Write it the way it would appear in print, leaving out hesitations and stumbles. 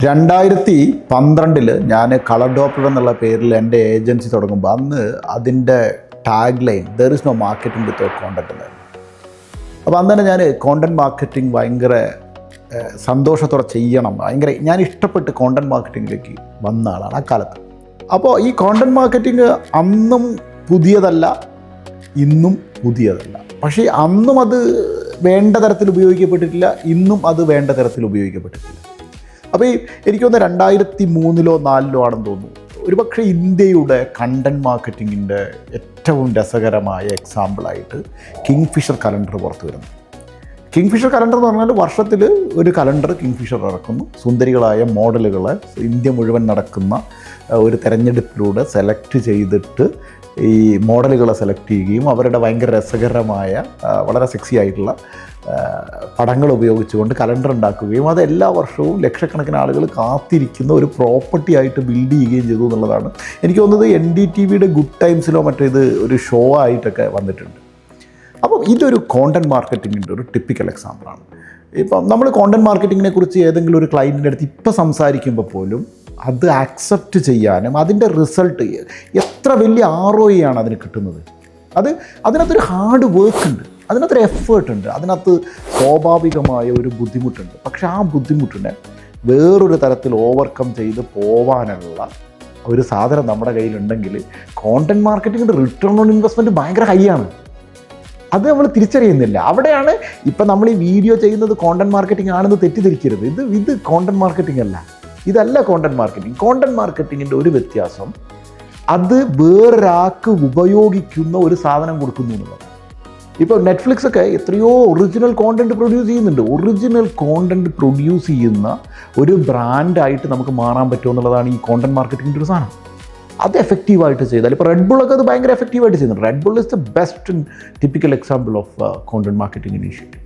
2012 ഞാൻ colour Doppler എന്നുള്ള പേരിൽ എൻ്റെ ഏജൻസി തുടങ്ങുമ്പോൾ അന്ന് അതിൻ്റെ tag line there is no marketing without content എന്നായിരുന്നു. അപ്പോൾ അന്ന് തന്നെ ഞാൻ കോണ്ടന്റ് മാർക്കറ്റിംഗ് ഭയങ്കര സന്തോഷത്തോടെ ചെയ്യണം, ഞാൻ ഇഷ്ടപ്പെട്ട് കോണ്ടന്റ് മാർക്കറ്റിങ്ങിലേക്ക് വന്ന ആളാണ് ആ കാലത്ത്. അപ്പോൾ ഈ കോണ്ടന്റ് മാർക്കറ്റിംഗ് അന്നും പുതിയതല്ല, ഇന്നും പുതിയതല്ല. പക്ഷേ അന്നും അത് വേണ്ട തരത്തിൽ ഉപയോഗിക്കപ്പെട്ടിട്ടില്ല, ഇന്നും അത് വേണ്ട തരത്തിൽ ഉപയോഗിക്കപ്പെട്ടിട്ടില്ല. അപ്പോൾ എനിക്ക് തോന്നുന്നു 2003-ലോ 2004-ലോ ആണെന്ന് തോന്നുന്നു, ഒരുപക്ഷെ ഇന്ത്യയുടെ കണ്ടൻറ് മാർക്കറ്റിങ്ങിൻ്റെ ഏറ്റവും രസകരമായ എക്സാമ്പിളായിട്ട് കിങ്ഫിഷർ കലണ്ടർ പുറത്തു വരുന്നു. കിങ്ഫിഷർ കലണ്ടർ എന്ന് പറഞ്ഞാൽ വർഷത്തിൽ ഒരു കലണ്ടർ കിങ്ഫിഷർ ഇറക്കുന്നു. സുന്ദരികളായ മോഡലുകളെ ഇന്ത്യ മുഴുവൻ നടക്കുന്ന ഒരു തെരഞ്ഞെടുപ്പിലൂടെ സെലക്ട് ചെയ്തിട്ട് ഈ മോഡലുകളെ സെലക്ട് ചെയ്യുകയും അവരുടെ ഭയങ്കര രസകരമായ വളരെ സെക്സി ആയിട്ടുള്ള പടങ്ങൾ ഉപയോഗിച്ചുകൊണ്ട് കലണ്ടർ ഉണ്ടാക്കുകയും അത് എല്ലാ വർഷവും ലക്ഷക്കണക്കിന് ആളുകൾ കാത്തിരിക്കുന്ന ഒരു പ്രോപ്പർട്ടി ആയിട്ട് ബിൽഡ് ചെയ്യുകയും ചെയ്തു എന്നുള്ളതാണ്. എനിക്ക് തോന്നുന്നത് NDTVയുടെ ഗുഡ് ടൈംസിലോ ഇത് ഒരു ഷോ ആയിട്ടൊക്കെ വന്നിട്ടുണ്ട്. അപ്പം ഇതൊരു കോണ്ടൻറ് മാർക്കറ്റിങ്ങിൻ്റെ ഒരു ടിപ്പിക്കൽ എക്സാമ്പിളാണ്. ഇപ്പം നമ്മൾ കോണ്ടൻറ് മാർക്കറ്റിങ്ങിനെ കുറിച്ച് ഏതെങ്കിലും ഒരു ക്ലയൻറ്റിൻ്റെ അടുത്ത് ഇപ്പം സംസാരിക്കുമ്പോൾ പോലും അത് ആക്സെപ്റ്റ് ചെയ്യാനും അതിൻ്റെ റിസൾട്ട് എത്ര വലിയ ROI ആണ് അതിന് കിട്ടുന്നത്, അതിനകത്തൊരു ഹാർഡ് വർക്ക് ഉണ്ട്, അതിനകത്തൊരു എഫേർട്ട് ഉണ്ട്, അതിനകത്ത് സ്വാഭാവികമായ ഒരു ബുദ്ധിമുട്ടുണ്ട്. പക്ഷെ ആ ബുദ്ധിമുട്ടിനെ വേറൊരു തരത്തിൽ ഓവർകം ചെയ്ത് പോവാനുള്ള ഒരു സാധനം നമ്മുടെ കയ്യിലുണ്ടെങ്കിൽ കോണ്ടൻറ് മാർക്കറ്റിങ്ങിൻ്റെ റിട്ടേൺ ഓൺ ഇൻവെസ്റ്റ്മെൻറ്റ് ഭയങ്കര ഹൈ ആണ്. അത് നമ്മൾ തിരിച്ചറിയുന്നില്ല. അവിടെയാണ് ഇപ്പം നമ്മൾ ഈ വീഡിയോ ചെയ്യുന്നത് കോണ്ടൻറ് മാർക്കറ്റിംഗ് ആണെന്ന് തെറ്റിദ്ധരിക്കരുത്. ഇത് കോണ്ടൻറ് മാർക്കറ്റിംഗ് അല്ല, ഇതല്ല കോണ്ടൻറ് മാർക്കറ്റിംഗ്. കോണ്ടൻറ് മാർക്കറ്റിങ്ങിൻ്റെ ഒരു വ്യത്യാസം അത് വേറൊരാൾക്ക് ഉപയോഗിക്കുന്ന ഒരു സാധനം കൊടുക്കുന്നു എന്നുള്ളത്. ഇപ്പോൾ നെറ്റ്ഫ്ലിക്സ് ഒക്കെ എത്രയോ ഒറിജിനൽ കോണ്ടൻറ്റ് പ്രൊഡ്യൂസ് ചെയ്യുന്നുണ്ട്. ഒറിജിനൽ കോണ്ടൻറ്റ് പ്രൊഡ്യൂസ് ചെയ്യുന്ന ഒരു ബ്രാൻഡായിട്ട് നമുക്ക് മാറാൻ പറ്റുമോ എന്നുള്ളതാണ് ഈ കോണ്ടൻറ് മാർക്കറ്റിങ്ങിൻ്റെ ഒരു സാധനം. അത് എഫക്റ്റീവായിട്ട് ചെയ്താൽ, ഇപ്പോൾ റെഡ് ബുള്ളൊക്കെ അത് ഭയങ്കര എഫക്റ്റീവായിട്ട് ചെയ്യുന്നുണ്ട്. Red bull is the best typical example of content marketing initiative.